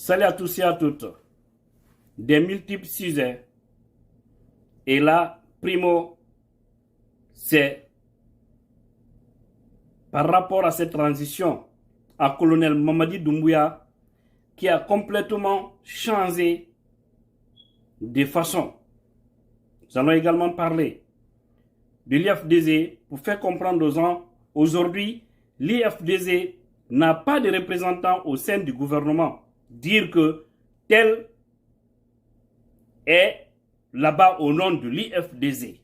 Salut à tous et à toutes. Des multiples sujets. Et là, primo, c'est par rapport à cette transition à colonel Mamadi Doumbouya qui a complètement changé de façon. Nous allons également parler de l'IFDZ pour faire comprendre aux gens, aujourd'hui, l'IFDZ n'a pas de représentant au sein du gouvernement. Dire que tel est là-bas au nom de l'IFDZ.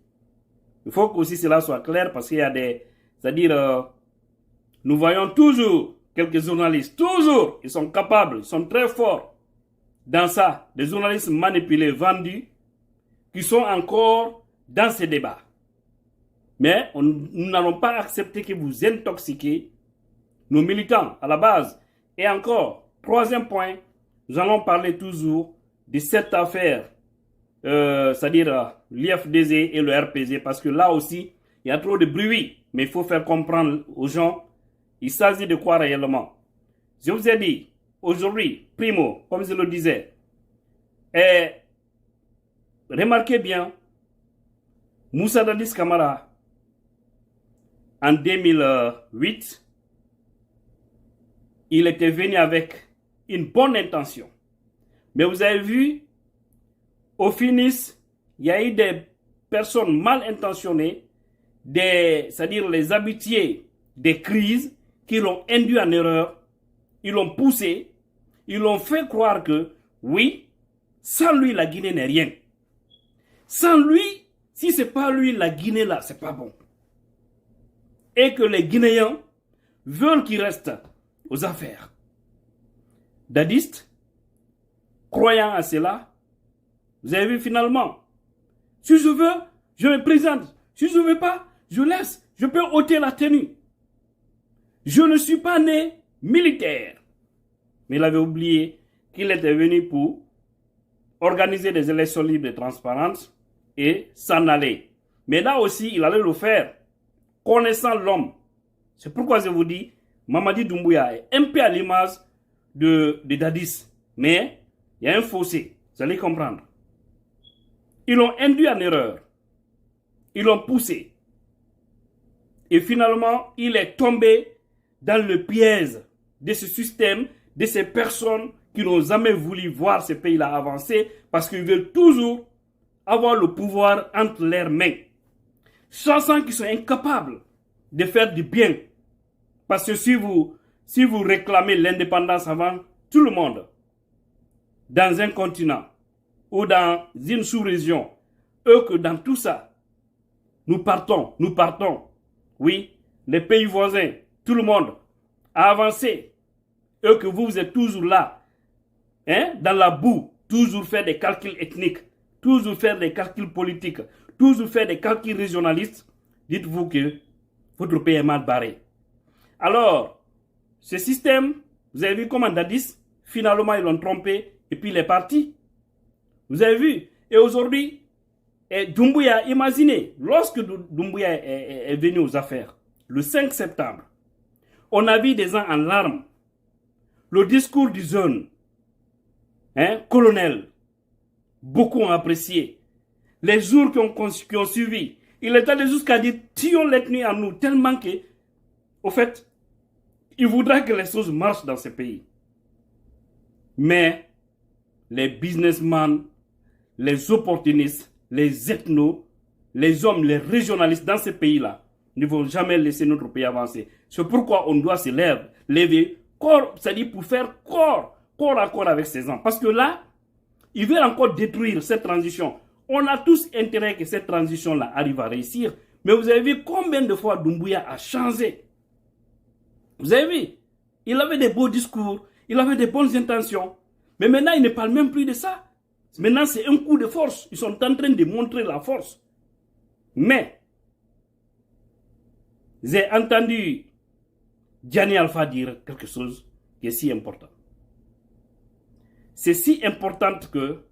Il faut que aussi cela soit clair parce qu'il y a des... C'est-à-dire, nous voyons toujours quelques journalistes, toujours, ils sont capables, ils sont très forts dans ça. Des journalistes manipulés, vendus, qui sont encore dans ces débats. Mais nous n'allons pas accepter que vous intoxiquez nos militants à la base. Et encore, troisième point, nous allons parler toujours de cette affaire, c'est-à-dire l'IFDZ et le RPZ, parce que là aussi, il y a trop de bruit. Mais il faut faire comprendre aux gens, il s'agit de quoi réellement. Je vous ai dit, aujourd'hui, primo, comme je le disais, remarquez bien, Moussa Dadis Camara, en 2008, il était venu avec une bonne intention. Mais vous avez vu, au finish, il y a eu des personnes mal intentionnées, c'est-à-dire les habitués des crises, qui l'ont induit en erreur, ils l'ont poussé, ils l'ont fait croire que, oui, sans lui, la Guinée n'est rien. Sans lui, si ce n'est pas lui, la Guinée là, c'est pas bon. Et que les Guinéens veulent qu'il reste aux affaires. Dadistes, croyant à cela, vous avez vu finalement, si je veux, je me présente. Si je ne veux pas, je laisse. Je peux ôter la tenue. Je ne suis pas né militaire. Mais il avait oublié qu'il était venu pour organiser des élections libres et transparentes et s'en aller. Mais là aussi, il allait le faire, connaissant l'homme. C'est pourquoi je vous dis, Mamadi Doumbouya est un peu à l'image de Dadis. Mais il y a un fossé, vous allez comprendre. Ils l'ont induit en erreur. Ils l'ont poussé. Et finalement, il est tombé dans le piège de ce système, de ces personnes qui n'ont jamais voulu voir ce pays-là avancer parce qu'ils veulent toujours avoir le pouvoir entre leurs mains. Sachant qu'ils sont incapables de faire du bien. Parce que si vous réclamez l'indépendance avant tout le monde, dans un continent ou dans une sous-région, eux que dans tout ça, nous partons. Oui, les pays voisins, tout le monde a avancé. Eux que vous êtes toujours là, dans la boue, toujours faire des calculs ethniques, toujours faire des calculs politiques, toujours faire des calculs régionalistes, dites-vous que votre pays est mal barré. Alors, ce système, vous avez vu comment Dadis, finalement ils l'ont trompé et puis il est parti. Vous avez vu? Et aujourd'hui, Doumbouya, imaginez, lorsque Doumbouya est venu aux affaires, le 5 septembre, on a vu des gens en larmes. Le discours du jeune, colonel, beaucoup ont apprécié. Les jours qui ont suivi, il est allé jusqu'à dire, tuons l'ethnie en nous, tellement que, au fait, il voudra que les choses marchent dans ce pays. Mais, les businessmen, les opportunistes, les ethnos, les hommes, les régionalistes dans ce pays-là ne vont jamais laisser notre pays avancer. C'est pourquoi on doit se lever, c'est-à-dire pour faire corps à corps avec ces gens. Parce que là, ils veulent encore détruire cette transition. On a tous intérêt que cette transition-là arrive à réussir. Mais vous avez vu combien de fois Doumbouya a changé. Vous avez vu, il avait des beaux discours, il avait des bonnes intentions. Mais maintenant, il ne parle même plus de ça. Maintenant, c'est un coup de force. Ils sont en train de montrer la force. Mais, j'ai entendu Diani Alpha dire quelque chose qui est si important. C'est si important que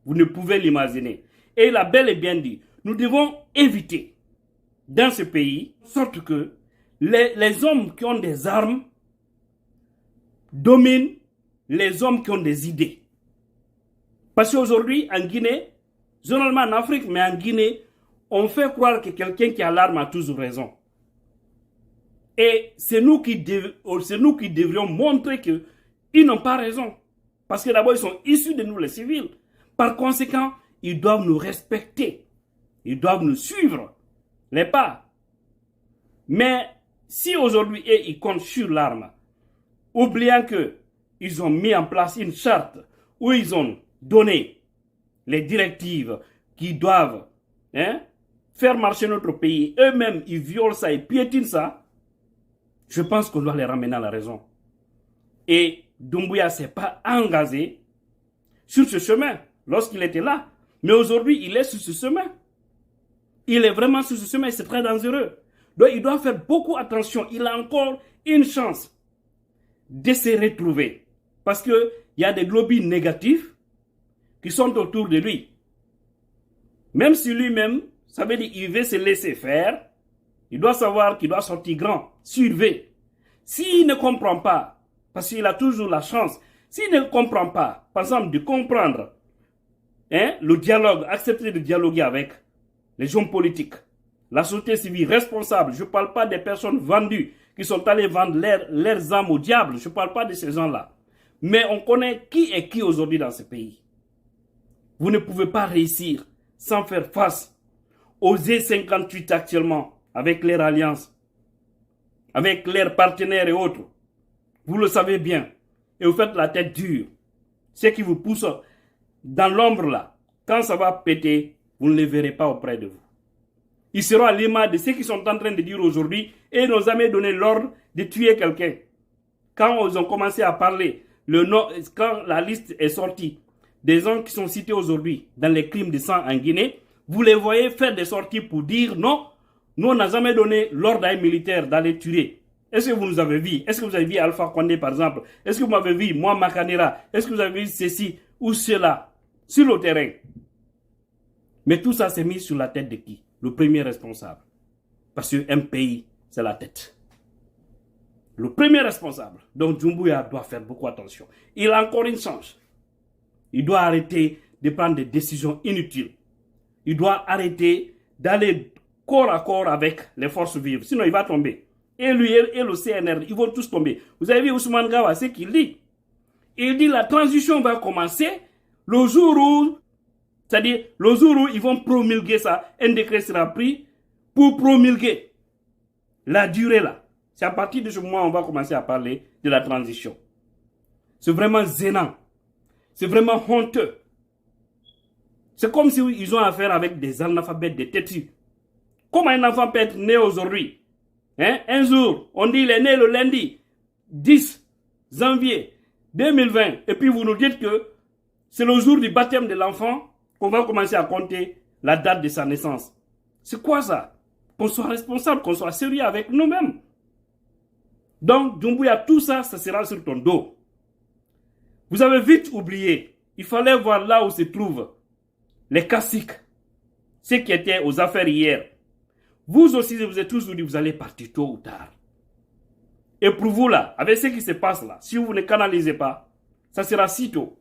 vous ne pouvez l'imaginer. Et il a bel et bien dit, nous devons éviter dans ce pays, sorte que les hommes qui ont des armes dominent les hommes qui ont des idées. Parce qu'aujourd'hui, en Guinée, généralement en Afrique, mais en Guinée, on fait croire que quelqu'un qui a l'arme a toujours raison. Et c'est nous qui devrions montrer qu'ils n'ont pas raison. Parce que d'abord, ils sont issus de nous, les civils. Par conséquent, ils doivent nous respecter. Ils doivent nous suivre les pas. Mais si aujourd'hui, ils comptent sur l'arme, oubliant qu'ils ont mis en place une charte où ils ont donné les directives qui doivent faire marcher notre pays, eux-mêmes, ils violent ça, ils piétinent ça, je pense qu'on doit les ramener à la raison. Et Doumbouya ne s'est pas engagé sur ce chemin lorsqu'il était là. Mais aujourd'hui, il est sur ce chemin. Il est vraiment sur ce chemin et c'est très dangereux. Donc, il doit faire beaucoup attention. Il a encore une chance de se retrouver. Parce qu'il y a des lobbies négatifs qui sont autour de lui. Même si lui-même, ça veut dire qu'il veut se laisser faire, il doit savoir qu'il doit sortir grand, surveiller. S'il ne comprend pas, parce qu'il a toujours la chance, s'il ne comprend pas, par exemple, de comprendre le dialogue, accepter de dialoguer avec les hommes politiques, la société civile responsable, je ne parle pas des personnes vendues qui sont allées vendre leurs âmes au diable, je ne parle pas de ces gens-là. Mais on connaît qui est qui aujourd'hui dans ce pays. Vous ne pouvez pas réussir sans faire face aux E58 actuellement, avec leur alliance, avec leurs partenaires et autres. Vous le savez bien. Et vous faites la tête dure. Ce qui vous pousse dans l'ombre là, quand ça va péter, vous ne les verrez pas auprès de vous. Ils seront à l'image de ce qu'ils sont en train de dire aujourd'hui et n'ont jamais donné l'ordre de tuer quelqu'un. Quand ils ont commencé à parler, quand la liste est sortie des gens qui sont cités aujourd'hui dans les crimes de sang en Guinée, vous les voyez faire des sorties pour dire non, nous on n'a jamais donné l'ordre à un militaire d'aller tuer. Est-ce que vous nous avez vu? Est-ce que vous avez vu Alpha Condé par exemple? Est-ce que vous m'avez vu, moi Makanera? Est-ce que vous avez vu ceci ou cela sur le terrain? Mais tout ça s'est mis sur la tête de qui? Le premier responsable. Parce qu'un pays, c'est la tête. Le premier responsable. Donc Doumbouya doit faire beaucoup attention. Il a encore une chance. Il doit arrêter de prendre des décisions inutiles. Il doit arrêter d'aller corps à corps avec les forces vives. Sinon, il va tomber. Et lui et le CNR, ils vont tous tomber. Vous avez vu Ousmane Gawa, ce qu'il dit. Il dit la transition va commencer le jour où, c'est-à-dire le jour où ils vont promulguer ça, un décret sera pris pour promulguer la durée là. C'est à partir de ce moment on va commencer à parler de la transition. C'est vraiment gênant. C'est vraiment honteux. C'est comme si ils ont affaire avec des analphabètes, des têtus. Comment un enfant peut être né aujourd'hui? Un jour, on dit il est né le lundi 10 janvier 2020. Et puis vous nous dites que c'est le jour du baptême de l'enfant qu'on va commencer à compter la date de sa naissance. C'est quoi ça? Qu'on soit responsable, qu'on soit sérieux avec nous-mêmes. Donc, Doumbouya, tout ça, ça sera sur ton dos. Vous avez vite oublié. Il fallait voir là où se trouvent les caciques. Ceux qui étaient aux affaires hier. Vous aussi, vous êtes tous dit, vous allez partir tôt ou tard. Et pour vous là, avec ce qui se passe là, si vous ne canalisez pas, ça sera si tôt.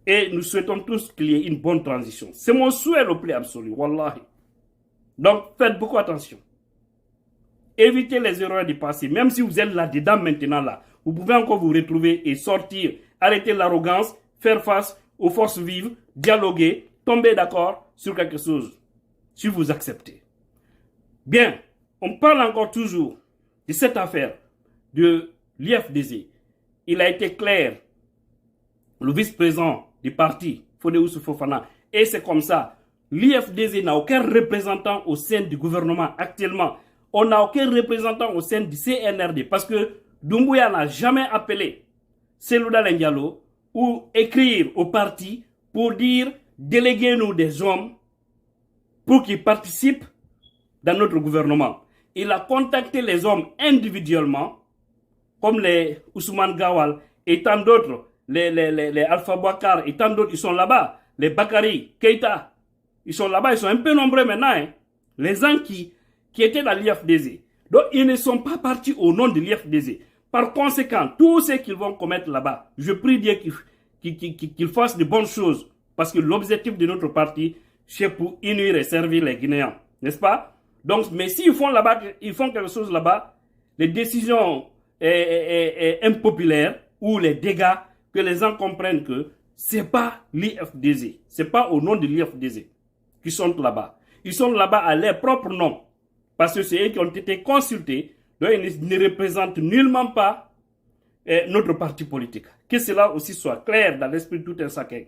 Et nous souhaitons tous qu'il y ait une bonne transition. C'est mon souhait le plus absolu, wallahi. Donc, faites beaucoup attention. Évitez les erreurs du passé. Même si vous êtes là-dedans maintenant là, vous pouvez encore vous retrouver et sortir. Arrêter l'arrogance, faire face aux forces vives, dialoguer, tomber d'accord sur quelque chose. Si vous acceptez. Bien, on parle encore toujours de cette affaire de l'IFDZ. Il a été clair, le vice-président du parti, Fodé Oussou Fofana, et c'est comme ça. L'IFDZ n'a aucun représentant au sein du gouvernement actuellement. On n'a aucun représentant au sein du CNRD parce que Doumbouya n'a jamais appelé Selouda Diallo ou écrire au parti pour dire déléguez-nous des hommes pour qu'ils participent dans notre gouvernement. Il a contacté les hommes individuellement, comme les Ousmane Gawal et tant d'autres, les Alpha Bakar et tant d'autres, ils sont là-bas. Les Bakari, Keita, ils sont là-bas, ils sont un peu nombreux maintenant. Les gens qui étaient dans l'IFDZ. Donc, ils ne sont pas partis au nom de l'IFDZ. Par conséquent, tous ceux qu'ils vont commettre là-bas, je prie Dieu qu'ils fassent de bonnes choses. Parce que l'objectif de notre parti, c'est pour unir et servir les Guinéens. N'est-ce pas? Donc, mais s'ils font là-bas, ils font quelque chose là-bas, les décisions impopulaires ou les dégâts, que les gens comprennent que c'est pas l'IFDZ, c'est pas au nom de l'IFDZ qu'ils sont là-bas. Ils sont là-bas à leur propre nom. Parce que c'est eux qui ont été consultés, donc ils ne représentent nullement pas notre parti politique. Que cela aussi soit clair dans l'esprit de tout un chacun.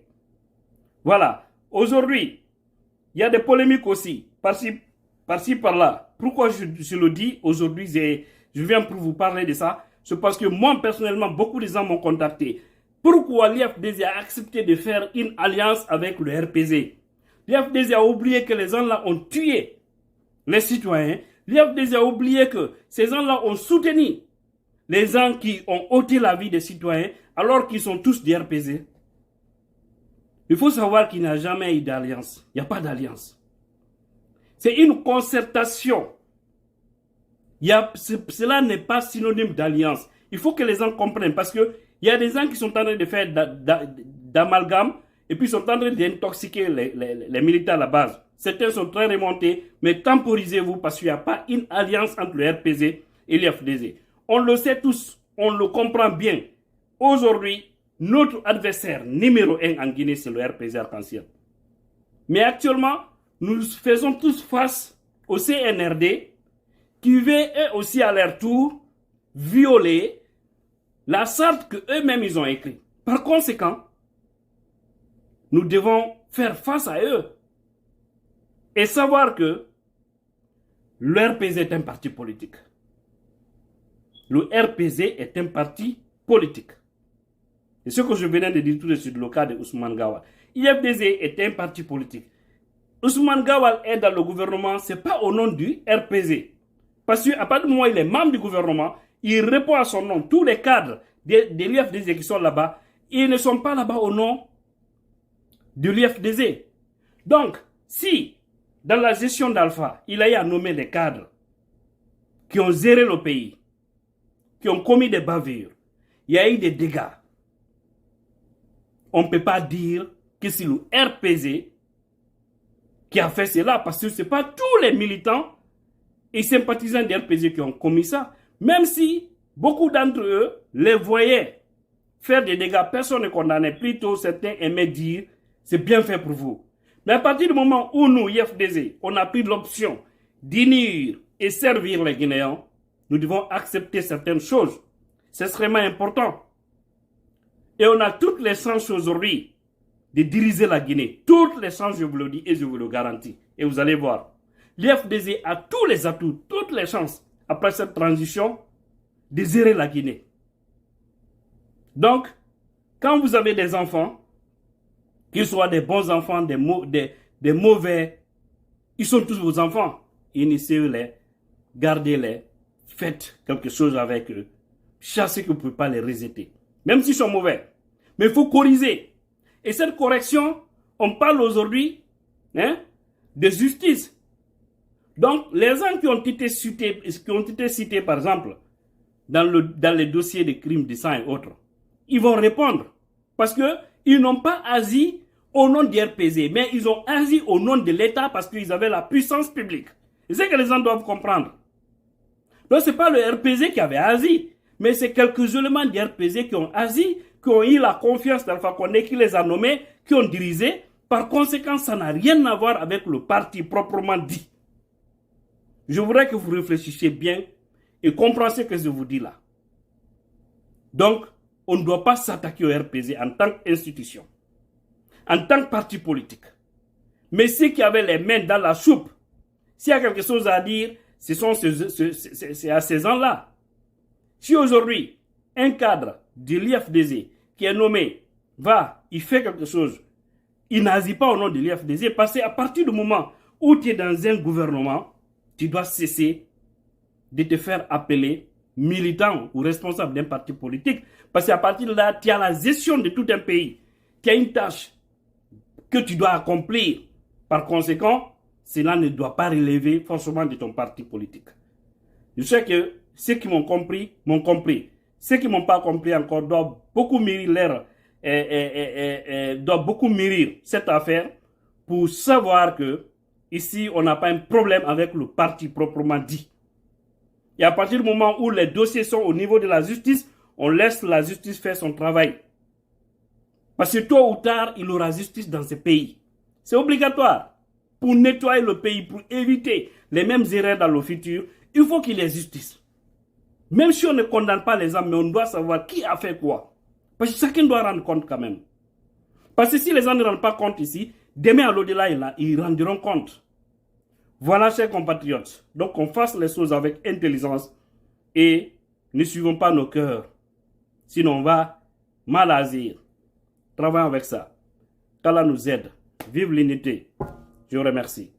Voilà. Aujourd'hui, il y a des polémiques aussi, par-ci, par-là. Pourquoi je le dis aujourd'hui, je viens pour vous parler de ça. C'est parce que moi, personnellement, beaucoup de gens m'ont contacté. Pourquoi l'IFDZ a accepté de faire une alliance avec le RPZ? L'IFDZ a oublié que les gens-là ont tué les citoyens. L'IFDZ a oublié que ces gens-là ont soutenu les gens qui ont ôté la vie des citoyens alors qu'ils sont tous des RPZ. Il faut savoir qu'il n'y a jamais eu d'alliance. Il n'y a pas d'alliance. C'est une concertation. Cela n'est pas synonyme d'alliance. Il faut que les gens comprennent parce qu'il y a des gens qui sont en train de faire d'amalgame et puis sont en train d'intoxiquer les militaires à la base. Certains sont très remontés, mais temporisez-vous parce qu'il n'y a pas une alliance entre le RPZ et l'IFDZ. On le sait tous, on le comprend bien. Aujourd'hui, notre adversaire numéro 1 en Guinée, c'est le RPZ Arc-en-Ciel. Mais actuellement, nous faisons tous face au CNRD qui veut eux aussi à leur tour violer la charte qu'eux-mêmes ils ont écrite. Par conséquent, nous devons faire face à eux et savoir que le RPZ est un parti politique. Le RPZ est un parti politique. C'est ce que je venais de dire tout de suite, le cas de Ousmane Gawal. IFDZ est un parti politique. Ousmane Gawal est dans le gouvernement, ce n'est pas au nom du RPZ. Parce qu'à partir du moment où il est membre du gouvernement, il répond à son nom. Tous les cadres de l'IFDZ qui sont là-bas, ils ne sont pas là-bas au nom de l'IFDZ. Donc, si dans la gestion d'Alpha, il a eu à nommer des cadres qui ont géré le pays, qui ont commis des bavures, il y a eu des dégâts. On ne peut pas dire que c'est le RPZ qui a fait cela, parce que ce n'est pas tous les militants et sympathisants du RPZ qui ont commis ça. Même si beaucoup d'entre eux les voyaient faire des dégâts, personne ne condamnait. Plutôt, certains aimaient dire, c'est bien fait pour vous. Mais à partir du moment où nous, IFDZ, on a pris l'option d'unir et servir les Guinéens, nous devons accepter certaines choses. C'est extrêmement important. Et on a toutes les chances aujourd'hui de diriger la Guinée. Toutes les chances, je vous le dis et je vous le garantis. Et vous allez voir. L'IFDZ a tous les atouts, toutes les chances, après cette transition, de gérer la Guinée. Donc, quand vous avez des enfants, qu'ils soient des bons enfants, des mauvais, ils sont tous vos enfants. Initiez-les, gardez-les, faites quelque chose avec eux. Chassez que vous ne pouvez pas les rejeter. Même s'ils sont mauvais. Mais il faut corriger. Et cette correction, on parle aujourd'hui de justice. Donc, les gens qui ont été cités, par exemple, dans les dossiers de crimes de sang et autres, ils vont répondre. Parce qu'ils n'ont pas agi au nom du RPZ, mais ils ont agi au nom de l'État parce qu'ils avaient la puissance publique. C'est ce que les gens doivent comprendre. Donc, ce n'est pas le RPZ qui avait agi, mais c'est quelques éléments du RPZ qui ont agi, qui ont eu la confiance d'Alpha Condé, qui les a nommés, qui ont dirigé. Par conséquent, ça n'a rien à voir avec le parti proprement dit. Je voudrais que vous réfléchissiez bien et compreniez ce que je vous dis là. Donc, on ne doit pas s'attaquer au RPZ en tant qu'institution, en tant que parti politique. Mais ceux qui avaient les mains dans la soupe, s'il y a quelque chose à dire, c'est à ces gens-là. Si aujourd'hui, un cadre de l'IFDZ qui est nommé il fait quelque chose, il n'agit pas au nom de l'IFDZ, parce qu'à partir du moment où tu es dans un gouvernement, tu dois cesser de te faire appeler militant ou responsable d'un parti politique. Parce qu'à partir de là, tu as la gestion de tout un pays, qui a une tâche que tu dois accomplir. Par conséquent, cela ne doit pas relever forcément de ton parti politique. Je sais que ceux qui m'ont compris, m'ont compris. ceux qui n'ont pas compris encore doivent beaucoup mûrir doivent beaucoup mûrir cette affaire pour savoir que ici, on n'a pas un problème avec le parti proprement dit. Et à partir du moment où les dossiers sont au niveau de la justice, on laisse la justice faire son travail. Parce que tôt ou tard, il y aura justice dans ce pays. C'est obligatoire. Pour nettoyer le pays, pour éviter les mêmes erreurs dans le futur, il faut qu'il y ait justice. Même si on ne condamne pas les hommes, mais on doit savoir qui a fait quoi. Parce que chacun doit rendre compte quand même. Parce que si les gens ne rendent pas compte ici, demain à l'au-delà, ils rendront compte. Voilà, chers compatriotes. Donc, on fasse les choses avec intelligence et ne suivons pas nos cœurs. Sinon, on va mal agir. Travaillons avec ça. Qu'Allah nous aide. Vive l'unité. Je vous remercie.